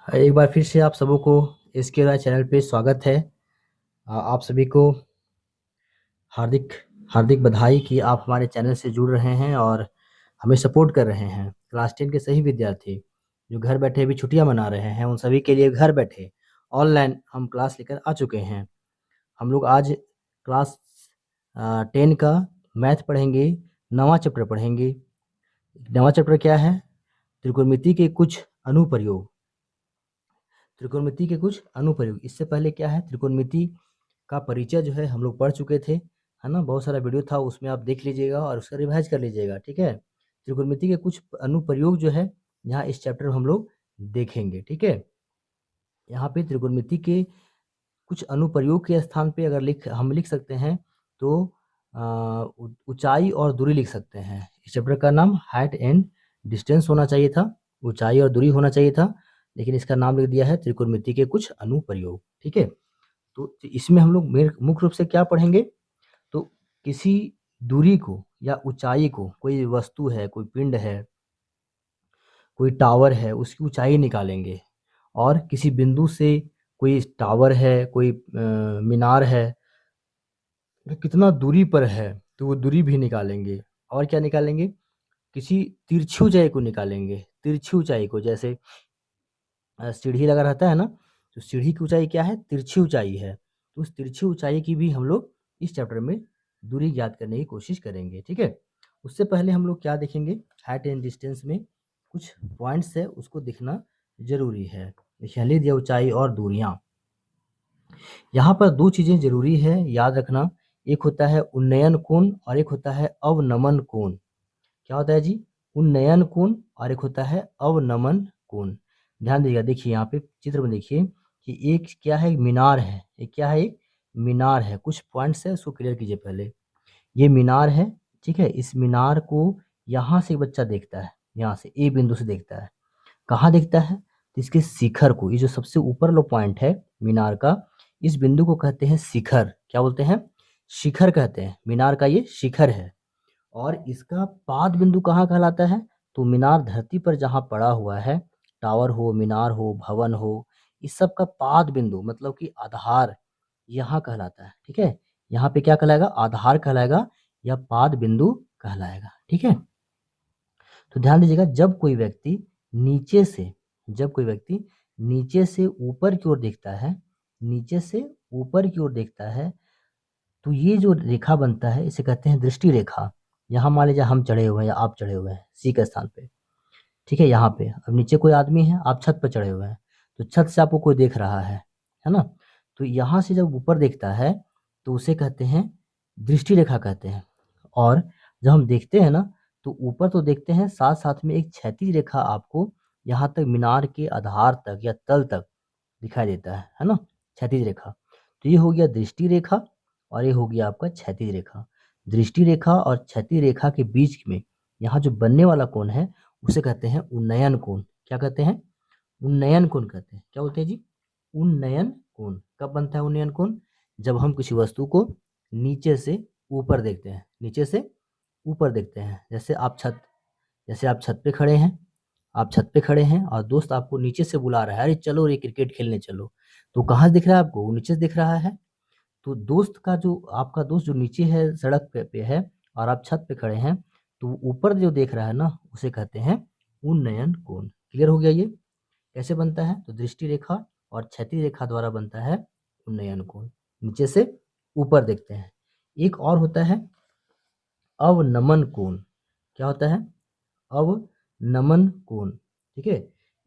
एक बार फिर से आप सबों को इसके राय चैनल पे स्वागत है। आप सभी को हार्दिक हार्दिक बधाई कि आप हमारे चैनल से जुड़ रहे हैं और हमें सपोर्ट कर रहे हैं। क्लास 10 के सही विद्यार्थी जो घर बैठे अभी छुट्टियां मना रहे हैं, उन सभी के लिए घर बैठे ऑनलाइन हम क्लास लेकर आ चुके हैं। हम लोग आज क्लास 10 का मैथ पढ़ेंगे, नवा चैप्टर पढ़ेंगे। नवा चैप्टर क्या है? त्रिकोणमिति के कुछ अनुप्रयोग। त्रिकोणमिति के कुछ अनुप्रयोग। इससे पहले क्या है, त्रिकोणमिति का परिचय जो है हम लोग पढ़ चुके थे, है ना। बहुत सारा वीडियो था, उसमें आप देख लीजिएगा और उसका रिवाइज कर लीजिएगा, ठीक है। त्रिकोणमिति के कुछ अनुप्रयोग जो है यहाँ इस चैप्टर में हम लोग देखेंगे, ठीक है। यहाँ पे त्रिकोणमिति के कुछ अनुप्रयोग के स्थान पे अगर हम लिख सकते हैं तो ऊंचाई और दूरी लिख सकते हैं। इस चैप्टर का नाम हाइट एंड डिस्टेंस होना चाहिए था, ऊंचाई और दूरी होना चाहिए था, लेकिन इसका नाम लिख दिया है त्रिकोणमिति के कुछ अनुप्रयोग, ठीक है। तो इसमें हम लोग मुख्य रूप से क्या पढ़ेंगे, तो किसी दूरी को या ऊंचाई को, कोई वस्तु है, कोई पिंड है, कोई टावर है, उसकी ऊंचाई निकालेंगे। और किसी बिंदु से कोई टावर है, कोई मीनार है, तो कितना दूरी पर है तो वो दूरी भी निकालेंगे। और क्या निकालेंगे? किसी तिरछी ऊंचाई को निकालेंगे। तिरछी ऊंचाई को, जैसे सीढ़ी लगा रहता है ना, तो सीढ़ी की ऊंचाई क्या है? तिरछी ऊंचाई है। तो उस तिरछी ऊंचाई की भी हम लोग इस चैप्टर में दूरी ज्ञात करने की कोशिश करेंगे, ठीक है। उससे पहले हम लोग क्या देखेंगे, हाइट एंड डिस्टेंस में कुछ पॉइंट्स है, उसको देखना जरूरी है। देखिए, लिख दिया ऊंचाई और दूरियां। यहाँ पर दो चीजें जरूरी है, याद रखना। एक होता है उन्नयन कोण और एक होता है अवनमन कोण। क्या होता है जी? उन्नयन कोण और एक होता है अवनमन कोण। ध्यान दीजिएगा, देखिए यहाँ पे चित्र में देखिए कि एक क्या है, मीनार है। एक क्या है? एक मीनार है। कुछ पॉइंट्स है, उसको क्लियर कीजिए पहले। ये मीनार है, ठीक है। इस मीनार को यहाँ से बच्चा देखता है, यहाँ से ए बिंदु से देखता है। कहाँ देखता है? तो इसके शिखर को, ये जो सबसे ऊपर लो पॉइंट है मीनार का, इस बिंदु को कहते हैं शिखर। क्या बोलते हैं? शिखर कहते हैं। मीनार का ये शिखर है। और इसका पाद बिंदु कहाँ कहलाता है? तो मीनार धरती पर जहाँ पड़ा हुआ है, टावर हो, मीनार हो, भवन हो, इस सब का पाद बिंदु मतलब कि आधार यहाँ कहलाता है, ठीक है। यहाँ पे क्या कहलाएगा? आधार कहलाएगा या पाद बिंदु कहलाएगा, ठीक है। तो ध्यान दीजिएगा, जब कोई व्यक्ति नीचे से ऊपर की ओर देखता है, नीचे से ऊपर की ओर देखता है, तो ये जो रेखा बनता है इसे कहते हैं दृष्टि रेखा। यहाँ मान लीजिए हम चढ़े हुए हैं या आप चढ़े हुए हैं सी के स्थान पे, ठीक है। यहाँ पे अब नीचे कोई आदमी है, आप छत पर चढ़े हुए हैं, तो छत से आपको कोई देख रहा है ना। तो यहाँ से जब ऊपर देखता है तो उसे कहते हैं दृष्टि रेखा कहते हैं। और जब हम देखते हैं ना, तो ऊपर तो देखते हैं, साथ साथ में एक क्षैतिज रेखा आपको यहाँ तक मीनार के आधार तक या तल तक दिखाई देता है ना, क्षैतिज रेखा। तो ये हो गया दृष्टि रेखा और ये हो गया आपका क्षैतिज रेखा। दृष्टि रेखा और क्षैतिज रेखा के बीच में यहाँ जो बनने वाला कोण है उसे कहते हैं उन्नयन कोण। क्या कहते हैं? उन्नयन कोण कहते हैं। क्या बोलते हैं जी? उन्नयन कोण। कब बनता है उन्नयन कोण? जब हम किसी वस्तु को नीचे से ऊपर देखते हैं, नीचे से ऊपर देखते हैं। जैसे आप छत पे खड़े हैं, आप छत पे खड़े हैं और दोस्त आपको नीचे से बुला रहा है, अरे चलो रे क्रिकेट खेलने चलो। तो कहाँ से दिख रहा है आपको? वो नीचे से दिख रहा है। तो आपका दोस्त जो नीचे है, सड़क पे है और आप छत पे खड़े हैं, तो ऊपर जो देख रहा है ना, उसे कहते हैं उन्नयन कोण। क्लियर हो गया? ये कैसे बनता है? तो दृष्टि रेखा और क्षैतिज रेखा द्वारा बनता है उन्नयन कोण। नीचे से ऊपर देखते हैं। एक और होता है अवनमन कोण। क्या होता है? अवनमन कोण, ठीक है।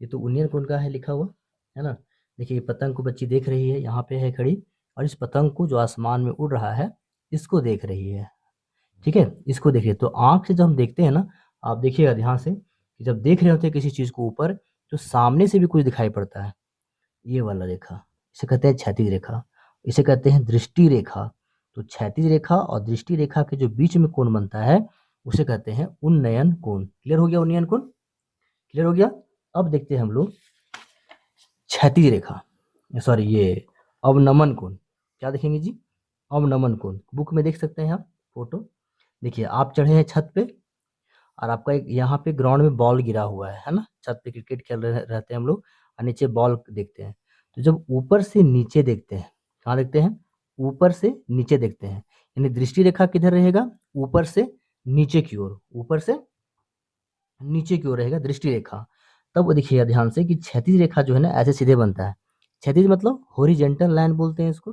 ये तो उन्नयन कोण का है लिखा हुआ, है ना। देखिए, ये पतंग को बच्ची देख रही है, यहाँ पे है खड़ी, और इस पतंग को जो आसमान में उड़ रहा है इसको देख रही है, ठीक है। इसको देखिए, तो आंख से जब हम देखते हैं ना, आप देखिएगा ध्यान से कि जब देख रहे होते हैं किसी चीज को ऊपर, तो सामने से भी कुछ दिखाई पड़ता है। ये वाला रेखा, इसे कहते हैं क्षैतिज रेखा, इसे कहते हैं दृष्टि रेखा। तो क्षैतिज रेखा और दृष्टि रेखा के जो बीच में कोण बनता है उसे कहते हैं उन्नयन कोण। क्लियर हो गया? उन्नयन कोण क्लियर हो गया। अब देखते हैं हम लोग क्षैतिज रेखा, सॉरी, ये अवनमन कोण। क्या देखेंगे जी? अवनमन कोण। बुक में देख सकते हैं आप फोटो। देखिए, आप चढ़े हैं छत पे और आपका एक यहाँ पे ग्राउंड में बॉल गिरा हुआ है ना। छत पे क्रिकेट खेल रहे रहते हैं हम लोग, और नीचे बॉल देखते हैं। तो जब ऊपर से नीचे देखते हैं, कहाँ देखते हैं? ऊपर से नीचे देखते हैं, यानी दृष्टि रेखा किधर रहेगा? ऊपर से नीचे की ओर, ऊपर से नीचे की ओर रहेगा दृष्टि रेखा। तब देखिएगा ध्यान से कि क्षैतिज रेखा जो है ना ऐसे सीधे बनता है। क्षैतिज मतलब हॉरिजॉन्टल लाइन बोलते हैं इसको,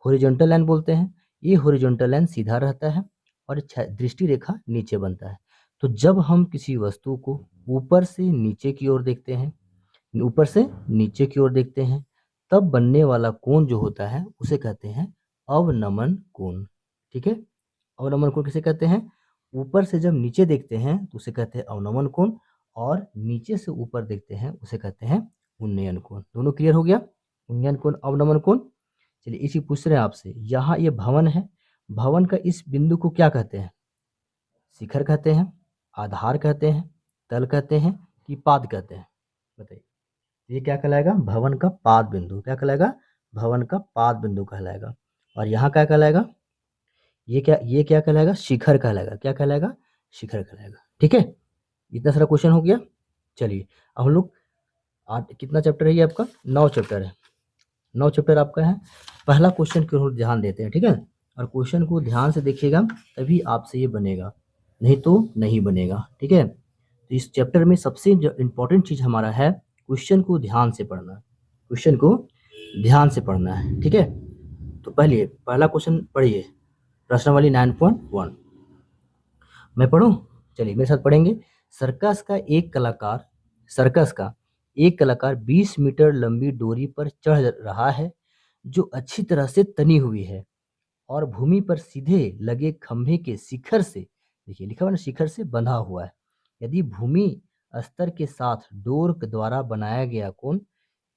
हॉरिजॉन्टल लाइन बोलते हैं। ये हॉरिजॉन्टल लाइन सीधा रहता है और दृष्टि रेखा नीचे बनता है। तो जब हम किसी वस्तु को ऊपर से नीचे की ओर देखते हैं, ऊपर से नीचे की ओर देखते हैं, तब बनने वाला कोण जो होता है उसे कहते हैं अवनमन कोण। ठीक है, अवनमन कोण किसे कहते हैं? ऊपर से जब नीचे देखते हैं तो उसे कहते हैं अवनमन कोण, और नीचे से ऊपर देखते हैं उसे कहते हैं उन्नयन कोण। दोनों क्लियर हो गया? उन्नयन कोण, अवनमन कोण। चलिए इसी पूछ रहे हैं आपसे, यहाँ ये भवन है, भवन का इस बिंदु को क्या कहते हैं? शिखर कहते हैं, आधार कहते हैं, तल कहते हैं कि पाद कहते हैं? बताइए। ये क्या कहलाएगा? भवन का पाद बिंदु। क्या कहलाएगा? भवन का पाद बिंदु कहलाएगा। और यहाँ क्या कहलाएगा? ये क्या कहलाएगा? शिखर कहलाएगा। क्या कहलाएगा? शिखर कहलाएगा। ठीक है, इतना सारा क्वेश्चन हो गया। चलिए अब हम लोग कितना चैप्टर है ये आपका? 9 चैप्टर है। 9 चैप्टर आपका है। पहला क्वेश्चन की ओर ध्यान देते हैं, ठीक है? और क्वेश्चन को ध्यान से देखिएगा तभी आपसे ये बनेगा, नहीं तो नहीं बनेगा। ठीक है, तो इस चैप्टर में सबसे जो इम्पोर्टेंट चीज़ हमारा है क्वेश्चन को ध्यान से पढ़ना, क्वेश्चन को ध्यान से पढ़ना है। ठीक है, तो पहला क्वेश्चन पढ़िए, प्रश्नावली 9.1। मैं पढ़ूं? चलिए मेरे साथ पढ़ेंगे। सर्कस का एक कलाकार 20 मीटर लंबी डोरी पर चढ़ रहा है जो अच्छी तरह से तनी हुई है और भूमि पर सीधे लगे खंभे के शिखर से, देखिए लिखा हुआ ना, शिखर से बंधा हुआ है। यदि भूमि स्तर के साथ डोर द्वारा बनाया गया कोण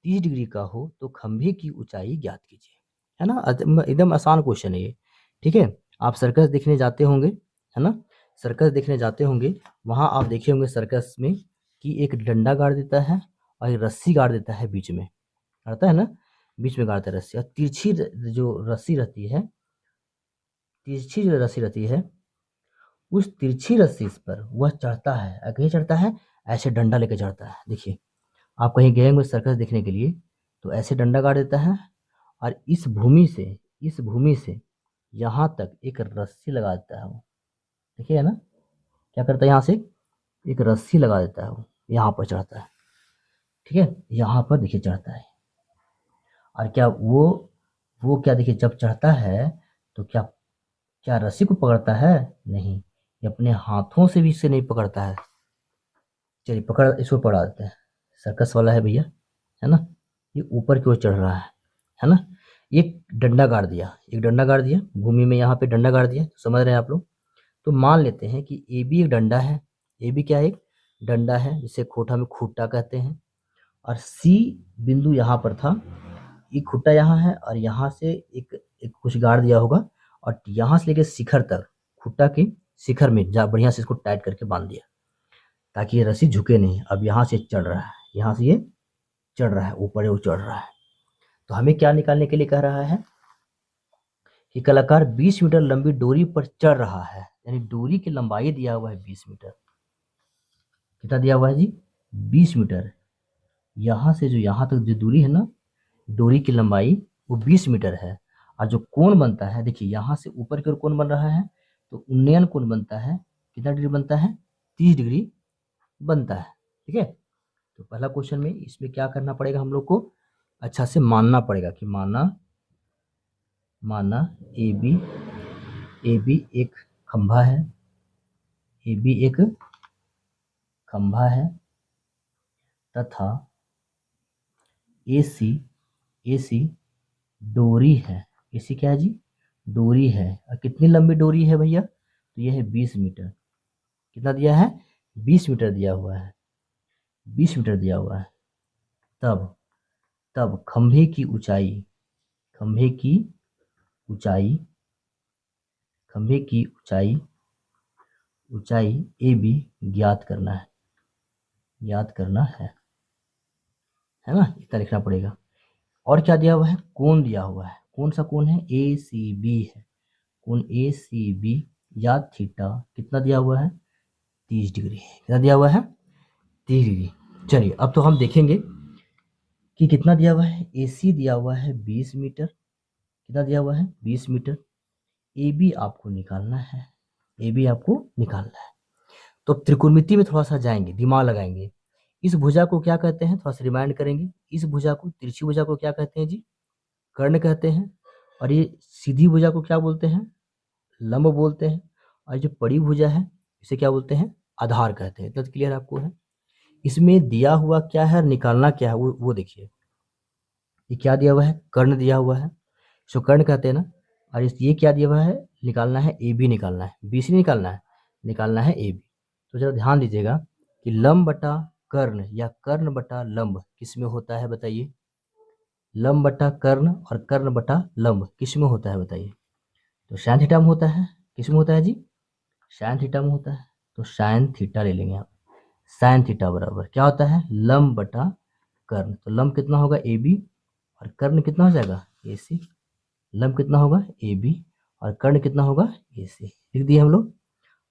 30 डिग्री का हो तो खंभे की ऊंचाई ज्ञात कीजिए। है ना, एकदम आसान क्वेश्चन है ये। ठीक है, आप सर्कस देखने जाते होंगे, है ना, सर्कस देखने जाते होंगे, वहाँ आप देखे होंगे सर्कस में कि एक डंडा गाड़ देता है और एक रस्सी गाड़ देता है बीच में, गाड़ता है ना, बीच में गाड़ता है रस्सी, और तिरछी जो रस्सी रहती है उस तिरछी रस्सी पर वह चढ़ता है। कहीं चढ़ता है, ऐसे डंडा लेके चढ़ता है। देखिए आप कहीं गए होंगे सर्कस देखने के लिए, तो ऐसे डंडा गाड़ देता है और इस भूमि से यहाँ तक एक रस्सी लगा देता है वो। देखिए है ना, क्या करता है, यहाँ से एक रस्सी लगा देता है वो, यहाँ पर चढ़ता है। ठीक है, यहाँ पर देखिए चढ़ता है। और क्या वो क्या, देखिए जब चढ़ता है तो क्या क्या रस्सी को पकड़ता है? नहीं, ये अपने हाथों से भी इसे नहीं पकड़ता है। चलिए इसको पकड़ा देते हैं। सर्कस वाला है भैया, है ना, ये ऊपर की ओर चढ़ रहा है ना। एक डंडा गाड़ दिया भूमि में, यहाँ पे डंडा गाड़ दिया, समझ रहे हैं आप लोग? तो मान लेते हैं कि ए बी एक डंडा है, ए बी क्या है? एक डंडा है जिसे खोटा में खूटा कहते हैं, और सी बिंदु यहाँ पर था, ये खुट्टा यहाँ है और यहाँ से एक कुछ गाड़ दिया होगा, और यहाँ से लेके शिखर तक, खुट्टा के शिखर में जा बढ़िया से इसको टाइट करके बांध दिया ताकि ये रस्सी झुके नहीं। अब यहाँ से चढ़ रहा है, यहाँ से ये चढ़ रहा है, ऊपर वो चढ़ रहा है। तो हमें क्या निकालने के लिए कह रहा है कि कलाकार 20 मीटर लंबी डोरी पर चढ़ रहा है, यानी डोरी की लंबाई दिया हुआ है 20 मीटर। कितना दिया हुआ है जी? 20 मीटर। यहाँ से जो यहाँ तक जो दूरी है ना, डोरी की लंबाई वो 20 मीटर है। और जो कोण बनता है, देखिए यहाँ से ऊपर की ओर कोण बन रहा है, तो उन्नयन कोण बनता है। कितना डिग्री बनता है? 30 डिग्री बनता है। ठीक है, तो पहला क्वेश्चन में इसमें क्या करना पड़ेगा हम लोग को? अच्छा से मानना पड़ेगा कि माना ए बी एक खंभा है, ए बी एक खंभा है तथा ए सी डोरी है। ए सी क्या है जी? डोरी है। और कितनी लंबी डोरी है भैया? तो यह है 20 मीटर। कितना दिया है? 20 मीटर दिया हुआ है, 20 मीटर दिया हुआ है। तब तब खंभे की ऊंचाई ऊंचाई ए बी ज्ञात करना है ना, इतना लिखना पड़ेगा। और क्या दिया हुआ है? कोण दिया हुआ है। कौन सा कोण है? ए सी बी है, कोण ए सी बी या थीटा कितना दिया हुआ है? 30 डिग्री। कितना दिया हुआ है? 30 डिग्री। चलिए अब तो हम देखेंगे कि कितना दिया हुआ है, AC दिया हुआ है 20 मीटर, कितना दिया हुआ है 20 मीटर, AB आपको निकालना है, AB आपको निकालना है। तो अब त्रिकोणमिति में थोड़ा सा जाएंगे, दिमाग लगाएंगे। इस भुजा को क्या कहते हैं, थोड़ा सा रिमाइंड करेंगे। इस भुजा को, तिरछी भुजा को क्या कहते हैं जी, कर्ण कहते हैं। और ये सीधी भुजा को क्या बोलते हैं, लंब बोलते हैं। और जो बड़ी भुजा है इसे क्या बोलते हैं, आधार कहते हैं। इतना क्लियर आपको है। इसमें दिया हुआ क्या है, निकालना क्या है, वो देखिए। ये क्या दिया हुआ है, कर्ण दिया हुआ है, इसको कर्ण कहते हैं ना। और ये क्या दिया हुआ है, निकालना है AB, निकालना है BC, निकालना है AB। तो जरा ध्यान दीजिएगा कि लंब बटा कर्ण या कर्ण बटा लंब किस में होता है बताइए। लंब बटा कर्ण और कर्ण बटा लंब किस में होता है बताइए। तो साइन थीटा में होता है। किस में होता है जी, साइन थीटा में होता है। तो साइन थीटा ले लेंगे आप। साइन थीटा बराबर क्या होता है, लंब बटा कर्ण। तो लंब कितना होगा AB और कर्ण कितना हो जाएगा AC। लंब कितना होगा AB और कर्ण कितना होगा AC, लिख दिए हम लोग।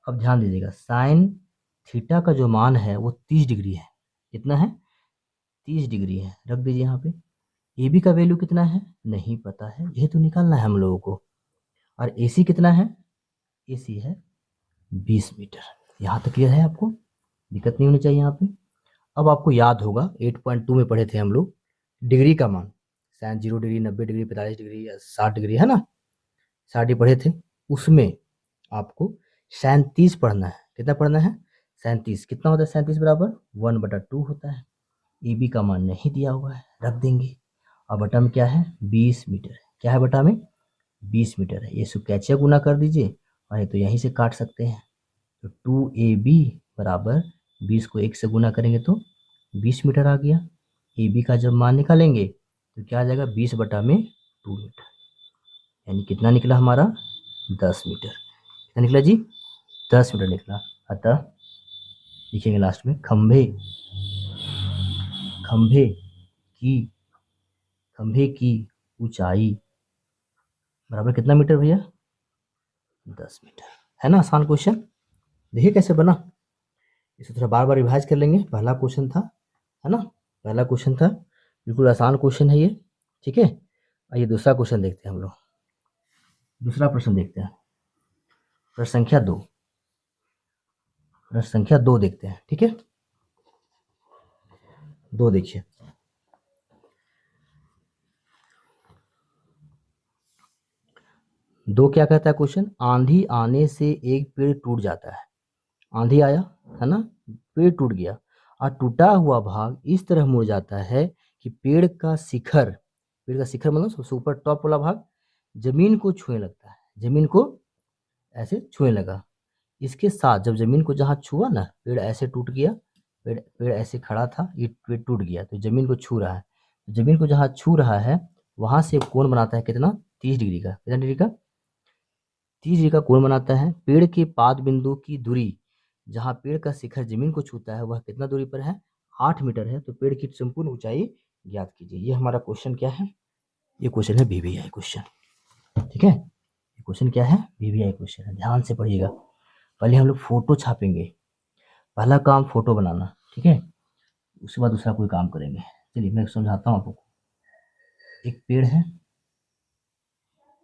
अब ध्यान दीजिएगा, साइन थीटा का जो मान है वो 30 डिग्री है। कितना है, 30 डिग्री है। रख दीजिए यहाँ पे। AB का वैल्यू कितना है नहीं पता है, यह तो निकालना है हम लोगों को। और AC कितना है, AC है 20 मीटर। यहाँ तक क्लियर है आपको, दिक्कत नहीं होनी चाहिए यहाँ पे। अब आपको याद होगा 8.2 में पढ़े थे हम लोग डिग्री का मान, साइन 0 डिग्री, 90 डिग्री, 45 डिग्री या 60 डिग्री, है ना, 60 डिग्री पढ़े थे। उसमें आपको साइन 30 पढ़ना है। कितना पढ़ना है, साइन 30 कितना होता है, साइन 30 बराबर 1/2 होता है। AB का मान नहीं दिया हुआ है, रख देंगे। और बटा में क्या है 20 मीटर, क्या है बटा में 20 मीटर है। ये सब कैसे गुना कर दीजिए, और ये तो यहीं से काट सकते हैं। तो 2AB बराबर 20 को 1 से गुना करेंगे तो 20 मीटर आ गया। AB का जब मान निकालेंगे तो क्या आ जाएगा 20/2 मीटर, यानी कितना निकला हमारा 10 मीटर। कितना निकला जी, 10 मीटर निकला। अतः लिखेंगे लास्ट में, खंभे की खंभे की ऊंचाई बराबर कितना मीटर भैया, 10 मीटर। है ना, आसान क्वेश्चन। देखिए कैसे बना, इसे थोड़ा बार बार रिवाइज कर लेंगे। पहला क्वेश्चन था, है ना, पहला क्वेश्चन था, बिल्कुल आसान क्वेश्चन है ये। ठीक है, आइए दूसरा क्वेश्चन देखते हैं हम लोग। दूसरा प्रश्न देखते हैं, प्रश्न संख्या 2, प्रश्न संख्या 2 देखते हैं। ठीक है, 2 देखिए। 2 क्या कहता है क्वेश्चन, आंधी आने से एक पेड़ टूट जाता है। आंधी आया, है ना, पेड़ टूट गया और टूटा हुआ भाग इस तरह मुड़ जाता है कि पेड़ का शिखर मतलब सबसे ऊपर टॉप वाला भाग जमीन को छूने लगता है। जमीन को ऐसे छूने लगा। इसके साथ जब जमीन को जहाँ छुआ ना, पेड़ ऐसे टूट गया, पेड़ ऐसे खड़ा था, ये पेड़ टूट गया तो जमीन को छू रहा है। जमीन को जहाँ छू रहा है वहां से कोण बनाता है कितना, 30 डिग्री का। कितना डिग्री का, 30 डिग्री का कोण बनाता है। पेड़ के पाद बिंदु की दूरी, जहाँ पेड़ का शिखर जमीन को छूता है, वह कितना दूरी पर है, 8 मीटर है। तो पेड़ की संपूर्ण ऊंचाई ज्ञात कीजिए। ये हमारा क्वेश्चन क्या है, ये क्वेश्चन है VVI क्वेश्चन। ठीक है, ये क्वेश्चन क्या है, VVI क्वेश्चन है। ध्यान से पढ़िएगा। पहले हम लोग फोटो छापेंगे, पहला काम फोटो बनाना। ठीक है, उसके बाद दूसरा कोई काम करेंगे। चलिए मैं समझाता हूँ आपको। एक पेड़ है,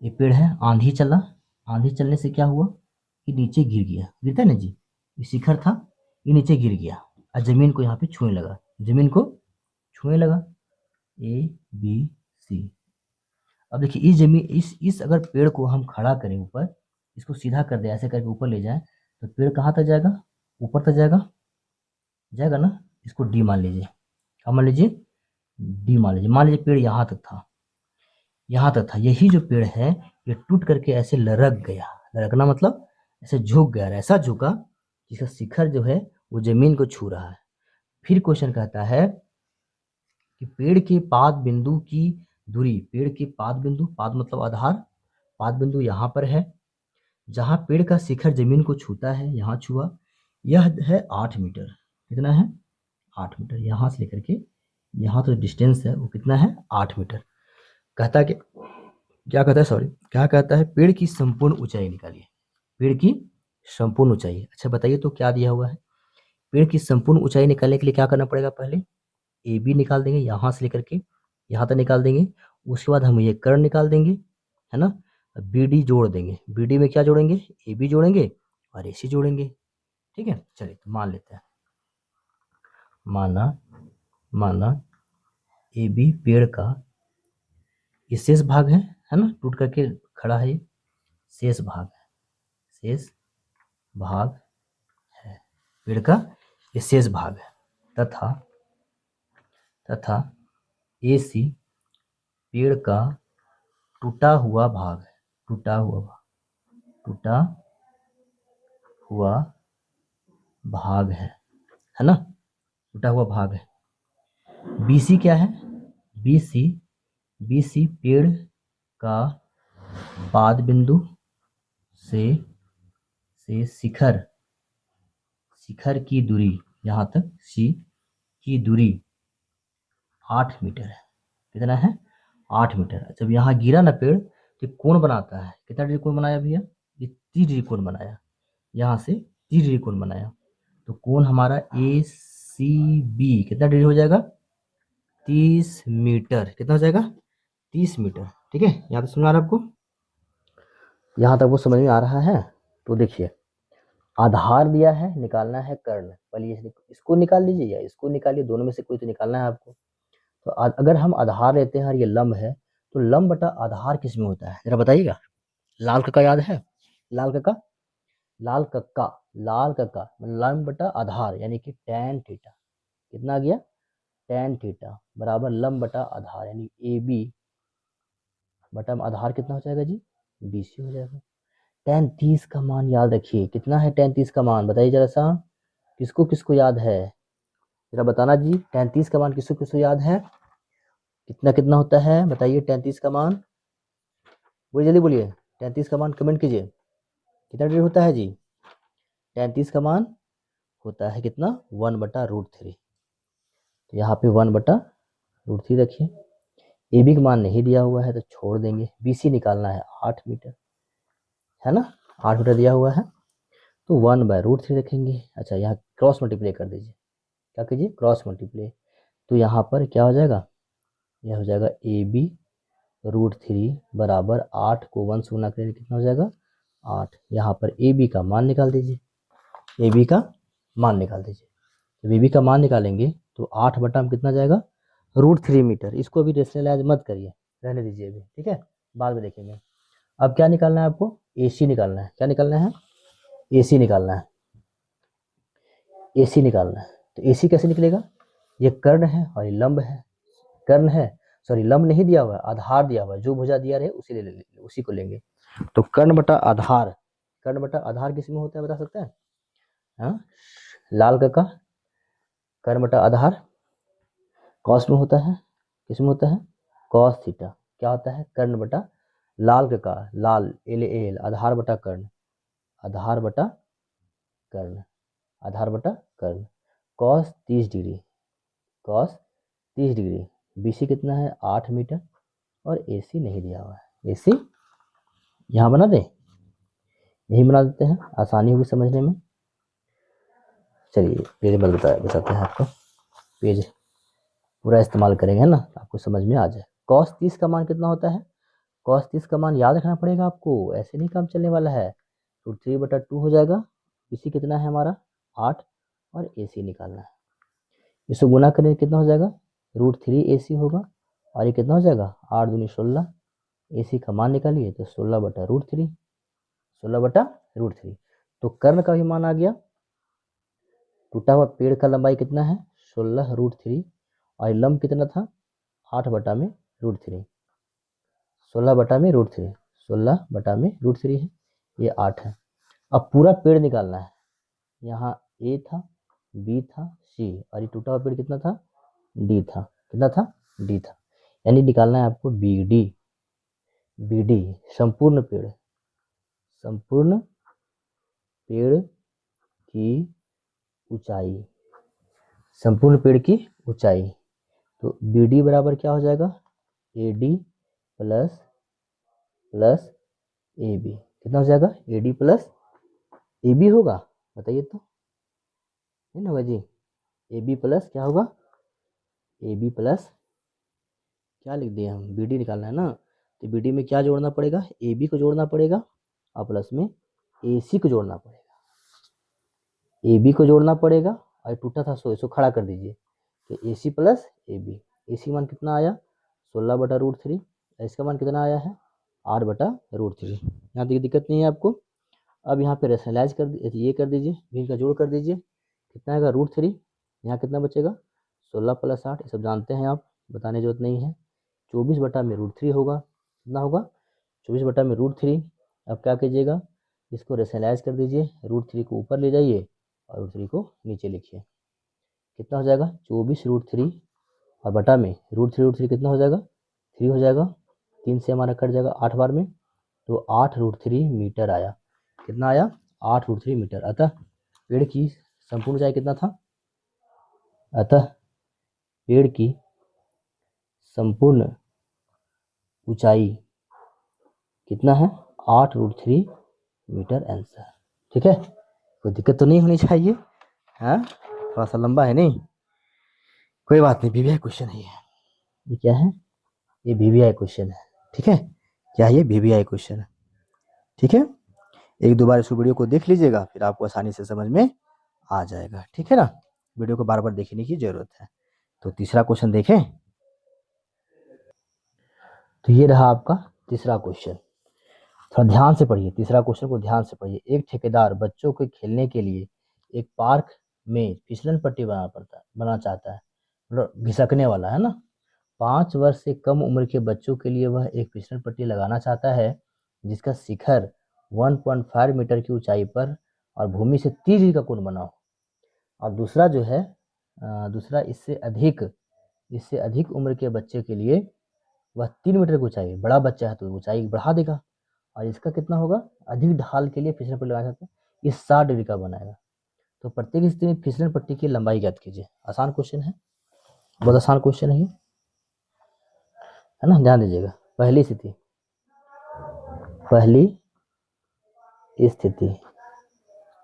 एक पेड़ है, आंधी चला, आंधी चलने से क्या हुआ, ये नीचे गिर गया, गिरता है ना जी, ये शिखर था, ये नीचे गिर गया और जमीन को यहाँ पे छूने लगा, जमीन को छूने लगा। ABC। अब देखिए इस जमीन इस अगर पेड़ को हम खड़ा करें ऊपर, इसको सीधा कर दे, ऐसे करके ऊपर ले जाए, तो पेड़ कहाँ तक जाएगा, ऊपर तक जाएगा, जाएगा ना। इसको D मान लीजिए, क्या मान लीजिए, D मान लीजिए। मान लीजिए पेड़ यहाँ तक था, यहाँ तक था। यही जो पेड़ है ये टूट करके ऐसे लरक गया। लरकना मतलब ऐसे झुक गया, ऐसा झुका जिसका शिखर जो है वो जमीन को छू रहा है। फिर क्वेश्चन कहता है कि पेड़ के पाद बिंदु की दूरी, पेड़ के पाद बिंदु, पाद मतलब आधार, पाद बिंदु यहाँ पर है, जहाँ पेड़ का शिखर जमीन को छूता है, यहाँ छुआ, यह है 8 मीटर। कितना है, 8 मीटर। यहाँ से लेकर के यहाँ तो डिस्टेंस है वो कितना है, 8 मीटर। कहता है कि क्या कहता है, सॉरी, क्या कहता है, पेड़ की संपूर्ण ऊंचाई निकालिए। पेड़ की संपूर्ण ऊंचाई। अच्छा बताइए तो क्या दिया हुआ है, पेड़ की संपूर्ण ऊंचाई निकालने के लिए क्या करना पड़ेगा, पहले ए बी निकाल देंगे, यहाँ से लेकर के यहाँ तक निकाल देंगे। उसके बाद हम ये कर्ण निकाल देंगे, है ना। बी डी जोड़ देंगे, बी डी में क्या जोड़ेंगे, ए बी जोड़ेंगे और ए सी जोड़ेंगे। ठीक है, चलिए तो मान लेते हैं। माना ए बी पेड़ का ये शेष भाग है ना, टूट करके खड़ा है, ये शेष भाग है, शेष भाग है पेड़ का, ये शेष भाग है। तथा ए सी पेड़ का टूटा हुआ भाग है, टूटा हुआ भाग है ना, टूटा हुआ भाग है। बीसी क्या है, बीसी पेड़ का पाद बिंदु से शिखर की दूरी, यहाँ तक सी की दूरी 8 मीटर है। कितना है, 8 मीटर। जब यहाँ गिरा ना पेड़ तो कोण बनाता है, कितना डिग्री कोण बनाया भैया, ये 30 डिग्री कोण बनाया, यहाँ से 30 डिग्री कोण बनाया। तो कोण हमारा ए सी बी कितना डिग्री हो जाएगा, 30 मीटर। कितना हो जाएगा, 30 मीटर। ठीक है, यहाँ तक समझ आ रहा है आपको, यहाँ तक वो समझ में आ रहा है। तो देखिए आधार दिया है, निकालना है कर्ण। पहले इसको निकाल लीजिए या इसको निकालिए, दोनों में से कोई तो निकालना है आपको। तो अगर हम आधार लेते हैं और ये लंब है, तो लंब बटा आधार किस में होता है, जरा बताइएगा। लाल कक्का याद है, लाल कक्का लंब बटा आधार यानी कि tan थीटा। कितना आ गया, tan थीटा बराबर लंब बटा आधार यानी ए बी बटा आधार कितना हो जाएगा जी, BC हो जाएगा। tan 30 का मान याद रखिए, कितना है tan 30 का मान, बताइए जरा सा, किसको किसको याद है, जरा बताना जी। tan 30 का मान किसको किसको याद है, कितना कितना होता है, बताइए tan 30 का मान, बोलिए जल्दी बोलिए, tan 30 का मान कमेंट कीजिए, कितना डिग्री होता है जी। tan 30 का मान होता है कितना, 1/√3। तो यहाँ पे 1/√3 रखिए। ए बी का मान नहीं दिया हुआ है तो छोड़ देंगे। BC निकालना है 8 मीटर, है ना, 8 मीटर दिया हुआ है, तो 1/√3 रखेंगे। अच्छा यहाँ क्रॉस मल्टीप्लाई कर दीजिए, क्या कीजिए, क्रॉस मल्टीप्लाई। तो यहाँ पर क्या हो जाएगा, यह हो जाएगा AB√3 बराबर 8 को 1 से गुना करेंगे, कितना हो जाएगा 8। यहाँ पर AB का मान निकाल दीजिए, AB का मान निकाल दीजिए। जब AB का मान निकालेंगे तो 8 बटा में कितना जाएगा, √3 मीटर। इसको अभी रेशनलाइज मत करिए, रहने दीजिए अभी, ठीक है, बाद में देखेंगे। अब क्या निकालना है आपको, AC निकालना है। क्या निकालना है, AC निकालना है, AC निकालना है। तो AC कैसे निकलेगा, ये कर्ण है और ये लंब है, कर्ण है, सॉरी लंब नहीं दिया हुआ है, आधार दिया हुआ है, जो भुजा दिया रहे उसी को लेंगे। तो कर्ण बटा आधार, कर्ण बटा आधार किस में होता है बता सकते हैं, हाँ, लाल का कर्ण बटा आधार कॉस में होता है, किस में होता है, कॉस थीटा। क्या होता है, कर्ण बटा लाल का लाल एल आधार बटा कर्ण, आधार बटा कर्ण, आधार बटा कर्ण, cos 30 degree, cos 30 degree. BC कितना है 8 मीटर और AC नहीं दिया हुआ है, AC यहाँ बना दे, यही बना देते हैं, आसानी होगी समझने में। चलिए पेज मत बताते हैं आपको, पेज पूरा इस्तेमाल करेंगे ना, आपको समझ में आ जाए। cos 30 का मान कितना होता है, cos 30 का मान याद रखना पड़ेगा आपको, ऐसे नहीं काम चलने वाला है। तो 3/2 हो जाएगा, BC कितना है हमारा 8 और AC निकालना है। इसको गुना करें कितना हो जाएगा, √3 AC होगा, और ये कितना हो जाएगा 8 दूनी 16, AC का मान निकालिए तो 16/√3, 16/√3। तो कर्ण का भी मान आ गया, टूटा हुआ पेड़ का लंबाई कितना है 16√3 और लंब कितना था 8/√3, 16/√3, 16/√3 है, ये 8 है। अब पूरा पेड़ निकालना है, यहाँ A था, B था, C और ये टूटा हुआ पेड़ कितना था D था, कितना था D था, यानी निकालना है आपको BD, BD संपूर्ण पेड़ की ऊंचाई, संपूर्ण पेड़ की ऊंचाई। तो BD बराबर क्या हो जाएगा, AD प्लस AB, कितना हो जाएगा AD प्लस AB होगा, बताइए तो, है ना होगा जी, AB प्लस क्या होगा ए बी प्लस क्या लिख दिए हम, बी डी निकालना है ना, तो बी डी में क्या जोड़ना पड़ेगा, ए बी को जोड़ना पड़ेगा और प्लस में ए सी को जोड़ना पड़ेगा, ए बी को जोड़ना पड़ेगा और टूटा था सो इसको खड़ा कर दीजिए, तो ए सी प्लस ए बी, ए सी मान कितना आया 16/√3, इसका मान कितना आया है 8/√3। यहाँ तक दिक्कत नहीं है आपको। अब यहाँ पे रेशनलाइज कर ये कर दीजिए, भी इनका जोड़ कर दीजिए, कितना आएगा √3, यहाँ कितना बचेगा 16 + 8, ये सब जानते हैं आप, बताने की जरूरत नहीं है। 24/√3 होगा, कितना होगा 24/√3। अब क्या कीजिएगा, इसको रेशनलाइज कर दीजिए, √3 को ऊपर ले जाइए और √3 को नीचे लिखिए, कितना हो जाएगा 24√3 और बटा में √3 कितना हो जाएगा 3 हो जाएगा, 3 से हमारा कट जाएगा 8 बार में, तो 8√3 मीटर आया, कितना आया 8√3 मीटर। अतः पेड़ की संपूर्ण ऊंचाई कितना था, अतः पेड़ की संपूर्ण ऊंचाई कितना है 8√3 मीटर आंसर। ठीक है, कोई दिक्कत तो नहीं होनी चाहिए, हाँ थोड़ा सा लंबा है नहीं, कोई बात नहीं, वीवीआई क्वेश्चन है ये क्या है, ये वीवीआई क्वेश्चन है। ठीक है, क्या है ये वीवीआई क्वेश्चन है। ठीक है, एक दो बार इस वीडियो को देख लीजिएगा, फिर आपको आसानी से समझ में आ जाएगा। ठीक है ना, वीडियो को बार बार देखने की जरूरत है। तो तीसरा क्वेश्चन देखें, तो ये रहा आपका तीसरा क्वेश्चन, थोड़ा ध्यान से पढ़िए, तीसरा क्वेश्चन को ध्यान से पढ़िए। एक ठेकेदार बच्चों के खेलने के लिए एक पार्क में फिसलन पट्टी बना चाहता है, मतलब घिसकने वाला है ना। 5 वर्ष से कम उम्र के बच्चों के लिए वह एक फिसलन पट्टी लगाना चाहता है जिसका शिखर 1.5 मीटर की ऊंचाई पर और भूमि से 30 डिग्री का कोण बना हो। और दूसरा जो है दूसरा इससे अधिक उम्र के बच्चे के लिए वह 3 मीटर की ऊंचाई, बड़ा बच्चा है तो ऊंचाई बढ़ा देगा, और इसका कितना होगा अधिक ढाल के लिए फिसलन पट्टी लगाना चाहते हैं, ये 60 डिग्री का बनाएगा। तो प्रत्येक स्थिति में फिसलन पट्टी की लंबाई ज्ञात कीजिए। आसान क्वेश्चन है, बहुत आसान क्वेश्चन है ना, ध्यान दीजिएगा। पहली स्थिति,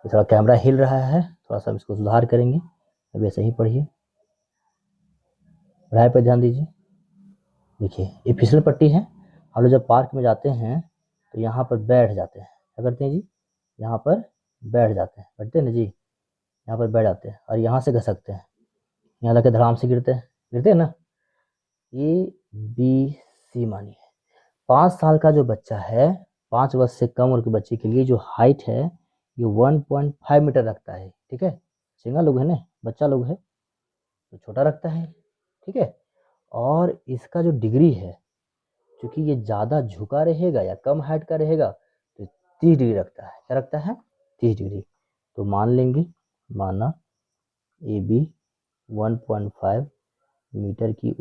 थोड़ा कैमरा हिल रहा है, थोड़ा सा इसको सुधार करेंगे, अब ऐसे ही पढ़िए, पढ़ाई पर ध्यान दीजिए। देखिए ये फिसल पट्टी है, हम लोग जब पार्क में जाते हैं तो यहाँ पर बैठ जाते हैं, क्या करते हैं जी, यहाँ पर बैठ जाते हैं, बैठते हैं ना जी, यहाँ पर बैठ जाते हैं और यहाँ से घसकते हैं, यहाँ लगे धड़ाम से गिरते हैं ना। ए बी सी मानिए 5 साल का जो बच्चा है, 5 वर्ष से कम उम्र के बच्चे के लिए जो हाइट है ये 1.5 मीटर रखता है। ठीक है, सिंगा लोग है ना, बच्चा लोग है तो छोटा रखता है। ठीक है, और इसका जो डिग्री है, क्योंकि ये ज़्यादा झुका रहेगा या कम हाइट का रहेगा तो 30 डिग्री रखता है। क्या रखता है 30 डिग्री। तो मान लेंगे, माना ए बी 1.5 मीटर की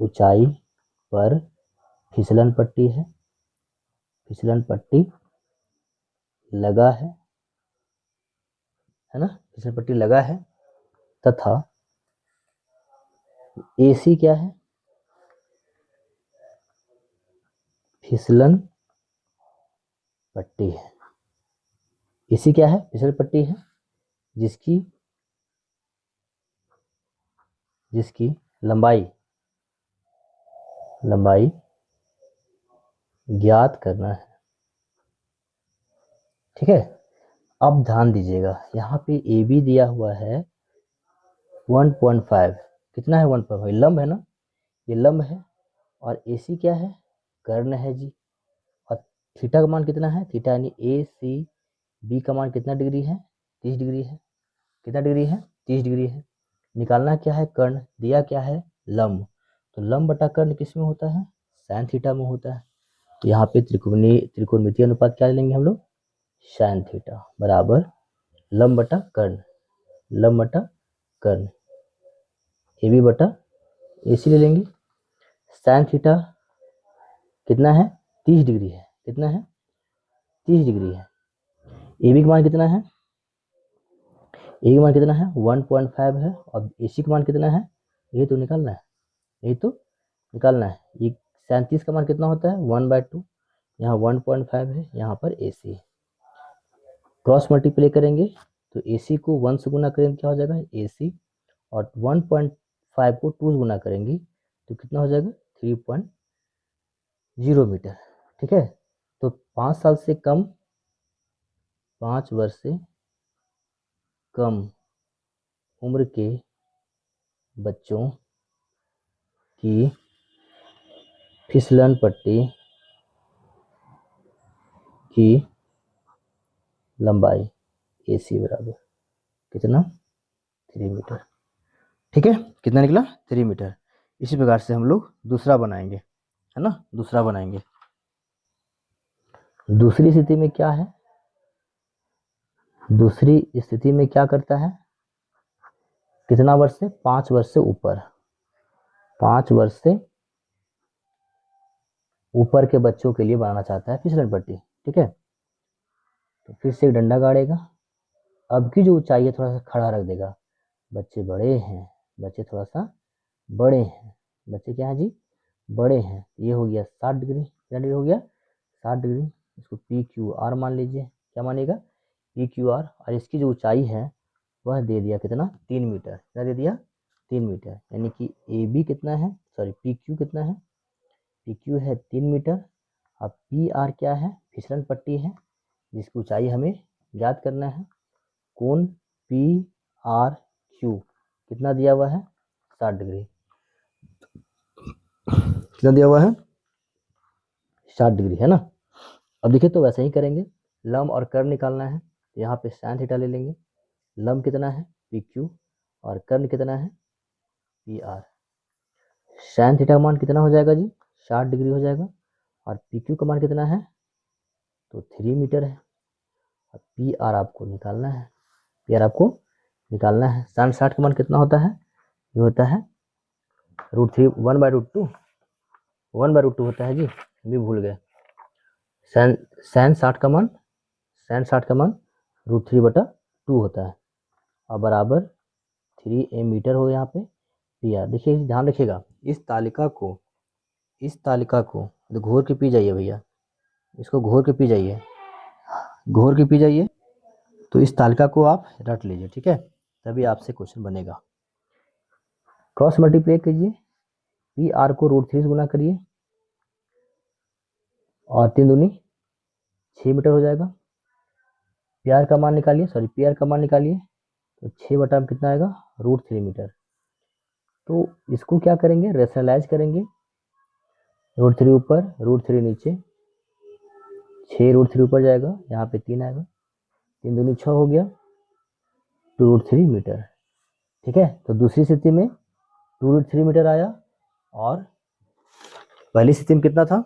ऊंचाई पर फिसलन पट्टी है, फिसलन पट्टी लगा है ना, फिसलन पट्टी लगा है, तथा एसी क्या है, फिसलन पट्टी है। एसी क्या है, फिसलन पट्टी है, जिसकी लंबाई ज्ञात करना है। ठीक है, अब ध्यान दीजिएगा, यहाँ पे ए बी दिया हुआ है 1.5, कितना है 1.5, लंब है ना, ये लंब है, और एसी क्या है, कर्ण है जी, और थीटा का मान कितना है, थीटा यानी ए सी बी का मान कितना डिग्री है 30 डिग्री है, कितना डिग्री है 30 डिग्री है। निकालना क्या है, कर्ण, दिया क्या है लंब, तो लंब बटा कर्ण किस में होता है, साइन थीटा में होता है। तो यहाँ पे त्रिकोणमितीय अनुपात क्या लेंगे हम लोग, साइन थीटा बराबर लंब बटा कर्ण, ए बी बटा ए सी ले लेंगे। साइन थीटा कितना है 30 डिग्री है, कितना है 30 डिग्री है। ए बी का मान कितना है, ए का मान कितना है 1.5 है, और ए सी का मान कितना है, ये तो निकालना है, ये 37 का मान कितना होता है 1/2, यहाँ 1.5 है, यहाँ पर ए सी क्रॉस मल्टीप्लाई करेंगे तो ए सी को 1 से गुना करेंगे क्या हो जाएगा ए सी, और 1.5 को 2 से गुना करेंगी तो कितना हो जाएगा 3.0 मीटर। ठीक है, तो 5 साल से कम, 5 वर्ष से कम उम्र के बच्चों की फिसलन पट्टी की लंबाई AC बराबर कितना 3 मीटर। ठीक है, कितना निकला 3 मीटर। इसी प्रकार से हम लोग दूसरा बनाएंगे, है ना, दूसरा बनाएंगे। दूसरी स्थिति में क्या है, दूसरी स्थिति में क्या करता है, कितना वर्ष से, 5 वर्ष से ऊपर, 5 वर्ष से ऊपर के बच्चों के लिए बनाना चाहता है फिसलन पट्टी। ठीक है, तो फिर से एक डंडा गाड़ेगा, अब की जो ऊंचाई है थोड़ा सा खड़ा रख देगा, बच्चे बड़े हैं, बच्चे थोड़ा सा बड़े हैं, बच्चे क्या है जी, बड़े हैं। ये हो गया 60 डिग्री, कितना डिग्री हो गया 60 डिग्री। इसको PQR मान लीजिए, क्या मानेगा PQR, और इसकी जो ऊंचाई है वह दे दिया कितना 3 मीटर, क्या दे दिया 3 मीटर, यानी कि AB कितना है, सॉरी PQ कितना है, PQ है 3 मीटर। अब PR क्या है, फिसलन पट्टी है जिसकी ऊंचाई हमें याद करना है। कोण PRQ कितना दिया हुआ है 60 डिग्री, कितना दिया हुआ है 60 डिग्री, है ना। अब देखिए तो वैसे ही करेंगे, लंब और कर्ण निकालना है, यहाँ पे sin थीटा ले लेंगे। लंब कितना है PQ और कर्ण कितना है PR। sin थीटा का मान कितना हो जाएगा जी 60 डिग्री हो जाएगा, और PQ का मान कितना है तो 3 मीटर है। और PR आपको निकालना है, PR आपको निकालना है। sin 60 का मान कितना होता है, ये होता है √3 1/√2, 1/√2 होता है जी, भी भूल गए। sin 60 का मान, sin 60 का मान √3/2 होता है, और बराबर 3 मीटर हो यहाँ पे PR। देखिए ध्यान रखिएगा, इस तालिका को, इस तालिका को तो घोर के पी जाइए भैया, इसको घोर के पी जाइए, घोर के पी जाइए, तो इस तालिका को आप रट लीजिए। ठीक है, तभी आपसे क्वेश्चन बनेगा। क्रॉस मल्टीप्लाई कीजिए, PR को √3 से गुना करिए, और 3 दूनी 6 मीटर हो जाएगा। PR का मान निकालिए, सॉरी PR का मान निकालिए, तो 6 बटा में कितना आएगा √3 मीटर। तो इसको क्या करेंगे, रेशनलाइज करेंगे, √3 ऊपर √3 नीचे, 6 √3 ऊपर जाएगा, यहाँ पे 3 आएगा, 3 दूनी 6 हो गया, 2√3 मीटर। ठीक है, तो दूसरी स्थिति में 2√3 मीटर आया, और पहली स्थिति में कितना था,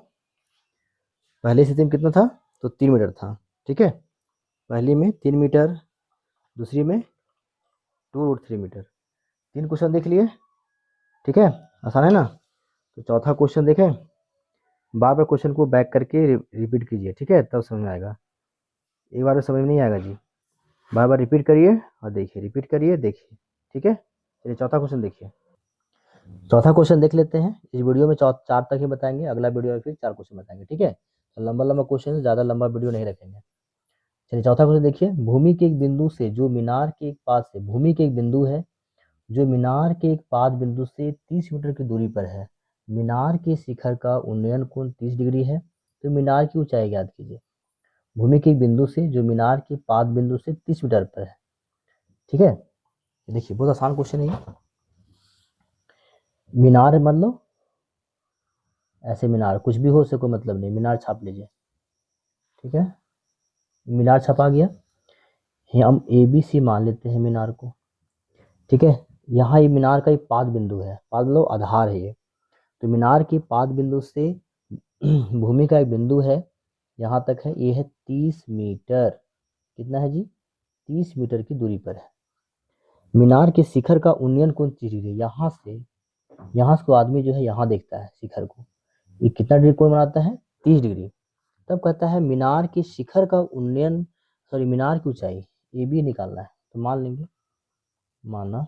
पहली स्थिति में कितना था तो 3 मीटर था। ठीक है, पहली में 3 मीटर, दूसरी में 2√3 मीटर। 3 क्वेश्चन देख लिए। ठीक है, आसान है ना। तो चौथा क्वेश्चन देखें, बार बार क्वेश्चन को बैक करके रिपीट कीजिए। ठीक है, तब समझ में आएगा, एक बार में समझ में नहीं आएगा जी, बार बार रिपीट करिए और देखिए, रिपीट करिए देखिए। ठीक है, चलिए चौथा क्वेश्चन देखिए। चौथा क्वेश्चन देख लेते हैं, इस वीडियो में 4 तक ही बताएंगे, अगला वीडियो में फिर 4 क्वेश्चन बताएंगे। ठीक है, तो लंबा लंबा क्वेश्चन, ज़्यादा लंबा वीडियो नहीं रखेंगे। चलिए चौथा क्वेश्चन देखिए, भूमि के एक बिंदु से जो मीनार के एक पाद से, भूमि के एक बिंदु है जो मीनार के एक पाद बिंदु से 30 मीटर की दूरी पर है, मीनार के शिखर का उन्नयन कोण 30 डिग्री है, तो मीनार की ऊंचाई ज्ञात कीजिए। भूमि के एक बिंदु से जो मीनार के पाद बिंदु से 30 मीटर पर है। ठीक है, देखिए बहुत आसान क्वेश्चन है। मीनार मतलब ऐसे मीनार, कुछ भी हो उससे कोई मतलब नहीं, मीनार छाप लीजिए। ठीक है, मीनार छपा गया, हम ABC मान लेते हैं मीनार को। ठीक है, यहाँ ये मीनार का एक पाद बिंदु है, पाद मतलब आधार है ये, तो मीनार के पाद बिंदु से भूमि का एक बिंदु है यहाँ तक है, ये है 30 मीटर, कितना है जी 30 मीटर की दूरी पर है। मीनार के शिखर का उन्नयन कोण 30 डिग्री, यहाँ से आदमी जो है यहाँ देखता है शिखर को, ये कितना डिग्री कोण बनाता है 30 डिग्री। तब कहता है मीनार के शिखर का उन्नयन, सॉरी मीनार की ऊंचाई AB निकालना है, तो मान लेंगे, माना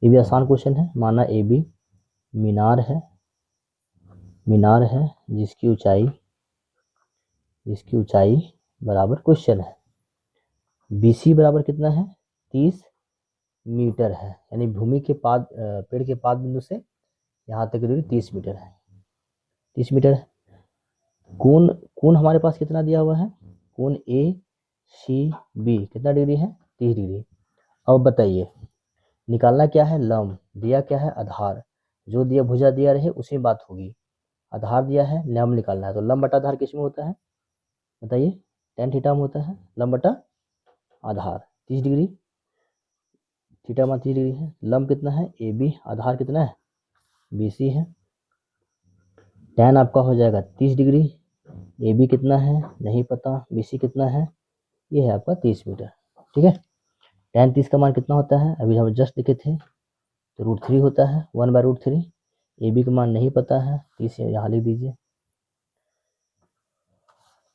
ये भी आसान क्वेश्चन है, माना AB मीनार है, मीनार है जिसकी ऊंचाई बराबर क्वेश्चन है BC बराबर कितना है 30, मीटर है, यानी भूमि के पाद पेड़ के पाद बिंदु से यहाँ तक की दूरी 30 मीटर है। 30 मीटर है। कोण कोण हमारे पास कितना दिया हुआ है? कोण ए सी बी कितना डिग्री है? 30 डिग्री। अब बताइए निकालना क्या है? लंब। दिया क्या है? आधार। जो दिया भुजा दिया रहे उसी में बात होगी। आधार दिया है, लंब निकालना है, तो लंब बटा आधार किस में होता है बताइए? tan थीटा में होता है। लंब बटा आधार 30 डिग्री, थीटा मान 30 डिग्री है। लंब कितना है? A B. आधार कितना है? BC है। tan आपका हो जाएगा 30 डिग्री। ए बी कितना है? नहीं पता। BC कितना है? ये है आपका 30 मीटर। ठीक है। tan 30 का मान कितना होता है? अभी हम जस्ट देखे थे, तो √3 होता है, 1/√3। ए बी का मान नहीं पता है, 30 यहाँ लिख दीजिए।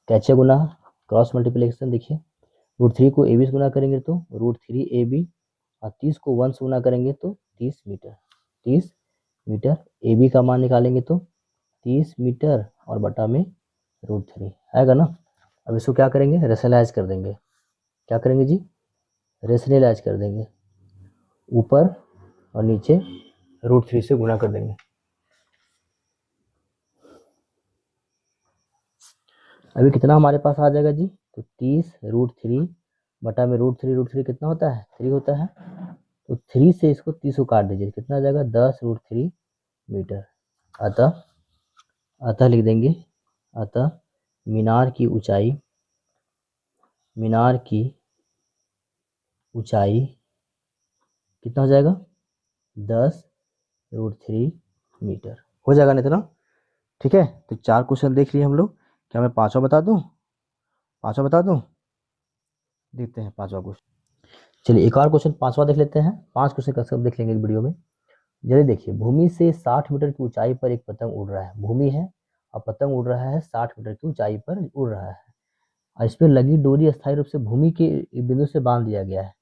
कैचे गुना क्रॉस मल्टीप्लिकेशन देखिए, √3 को ए बी से गुना करेंगे तो √3 AB, और 30 को 1 से गुना करेंगे तो 30 मीटर। 30 मीटर। ए बी का मान निकालेंगे तो 30 मीटर और बटा में √3 आएगा ना। अब इसको क्या करेंगे? रेशनलाइज कर देंगे। क्या करेंगे जी? रेशनलाइज कर देंगे। ऊपर और नीचे √3 से गुना कर देंगे। अभी कितना हमारे पास आ जाएगा जी? तो 30 √3 बटा में √3 कितना होता है? 3 होता है। तो 3 से इसको 30 को काट दीजिए, कितना आ जाएगा? 10 √3 मीटर। अतः लिख देंगे, अतः मीनार की ऊंचाई कितना हो जाएगा? 10 √3 मीटर हो जाएगा ना इतना। ठीक है, तो 4 क्वेश्चन देख लिए हम लोग। क्या मैं पांचवा बता दूं? देखते हैं पांचवा क्वेश्चन। चलिए एक और क्वेश्चन पांचवा देख लेते हैं। 5 क्वेश्चन का सब देख लेंगे एक वीडियो में। जल्दी देखिए, भूमि से 60 मीटर की ऊंचाई पर एक पतंग उड़ रहा है। भूमि है और पतंग उड़ रहा है, 60 मीटर की ऊंचाई पर उड़ रहा है, और इस पर लगी डोरी अस्थायी रूप से भूमि के बिंदु से बांध दिया गया है।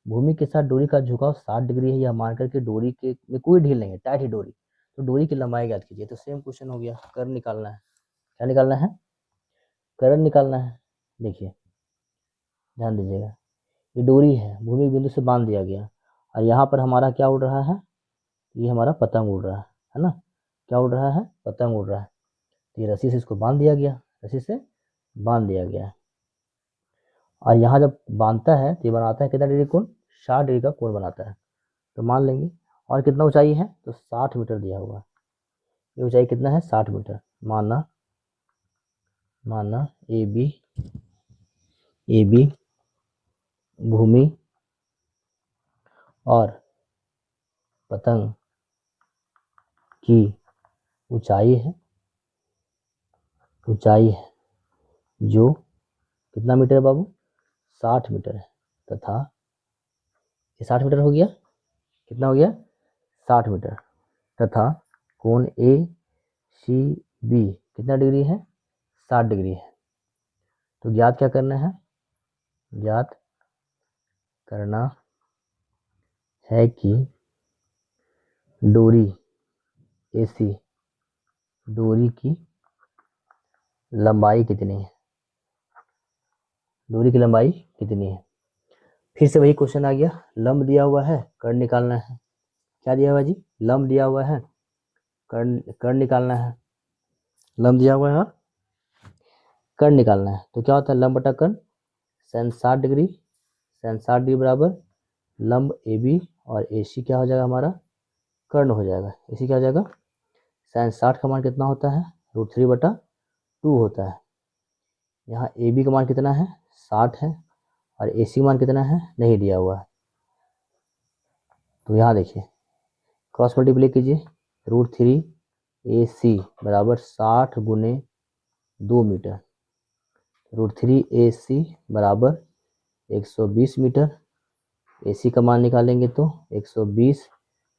भूमि के साथ डोरी का झुकाव 60 डिग्री है, यह मानकर के डोरी के में कोई ढील नहीं है, टाइट है डोरी, तो डोरी की लंबाई ज्ञात कीजिए। तो सेम क्वेश्चन हो गया, कर्ण निकालना है। क्या निकालना है? कर्ण निकालना है। देखिए ध्यान दीजिएगा, ये डोरी है, भूमि बिंदु से बांध दिया गया, और यहाँ पर हमारा क्या उड़ रहा है? ये हमारा पतंग उड़ रहा है ना। क्या उड़ रहा है? पतंग उड़ रहा है। तो ये रस्सी से इसको बांध दिया गया, रस्सी से बांध दिया गया, और यहाँ जब बांधता है तो ये बनाता है कितना डिग्री कोण? 60 डिग्री का कोण बनाता है। तो मान लेंगे। और कितना ऊंचाई है? तो 60 मीटर दिया हुआ है। ये ऊंचाई कितना है? 60 मीटर। माना ए बी भूमि और पतंग की ऊंचाई है जो कितना मीटर है बाबू? 60 मीटर है, तथा ये 60 मीटर हो गया। कितना हो गया? 60 मीटर। तथा कोण ए सी बी कितना डिग्री है? 60 डिग्री है। तो ज्ञात क्या करना है? ज्ञात करना है कि डोरी AC डोरी की लंबाई कितनी है? डोरी की लंबाई कितनी है? फिर से वही क्वेश्चन आ गया, लंब दिया हुआ है, कर्ण निकालना है। क्या दिया हुआ है जी? लंब दिया हुआ है, कर्ण निकालना है। लंब दिया हुआ है और कर्ण निकालना है। तो क्या होता है? लंब बटा कर्ण, sin 60 डिग्री, sin 60 डिग्री बराबर लंब AB, और AC क्या हो जाएगा हमारा? कर्ण हो जाएगा। AC क्या हो जाएगा? sin 60 का मान कितना होता है? √3/2 होता है। यहाँ AB का मान कितना है? 60 है, और AC का मान कितना है? नहीं दिया हुआ है। तो यहाँ देखिए क्रॉस मल्टीप्लाई कीजिए, √3AC बराबर 60 गुने 2 मीटर। √3AC बराबर 120 मीटर। AC का मान निकालेंगे तो 120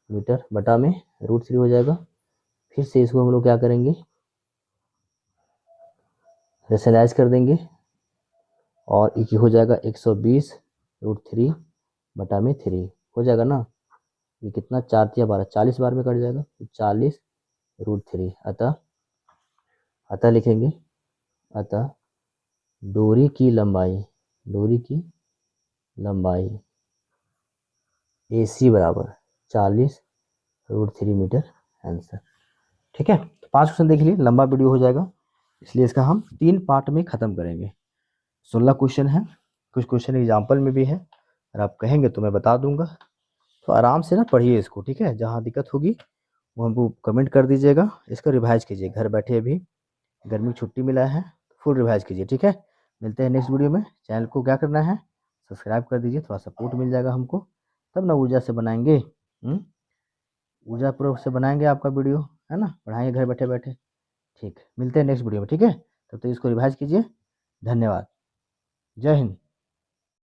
मीटर बटा में √3 हो जाएगा। फिर से इसको हम लोग क्या करेंगे? रेशनलाइज कर देंगे, और ये हो जाएगा 120 √3 बटा में 3 हो जाएगा ना। ये कितना? 4 या 12, 40 बार में कट जाएगा, तो 40 √3। अतः लिखेंगे, अतः डोरी की लंबाई AC बराबर 40√3 मीटर आंसर। ठीक है, तो 5 क्वेश्चन देख लिए, लंबा वीडियो हो जाएगा, इसलिए इसका हम 3 पार्ट में ख़त्म करेंगे। 16 क्वेश्चन है, कुछ क्वेश्चन एग्जाम्पल में भी है, अगर आप कहेंगे तो मैं बता दूंगा। तो आराम से ना पढ़िए इसको, ठीक है, जहाँ दिक्कत होगी वो हमको कमेंट कर दीजिएगा, इसका रिवाइज कीजिए घर बैठे। अभी गर्मी की छुट्टी मिला है, फुल रिवाइज कीजिए, ठीक है। मिलते हैं नेक्स्ट वीडियो में। चैनल को क्या करना है, सब्सक्राइब कर दीजिए, थोड़ा सपोर्ट मिल जाएगा हमको, तब ना ऊर्जा से बनाएंगे। ऊर्जा प्रूफ से बनाएंगे आपका वीडियो, है ना, पढ़ाएंगे घर बैठे बैठे। ठीक, मिलते हैं नेक्स्ट वीडियो में, ठीक है। तब तक इसको रिवाइज कीजिए। धन्यवाद। जय हिंद।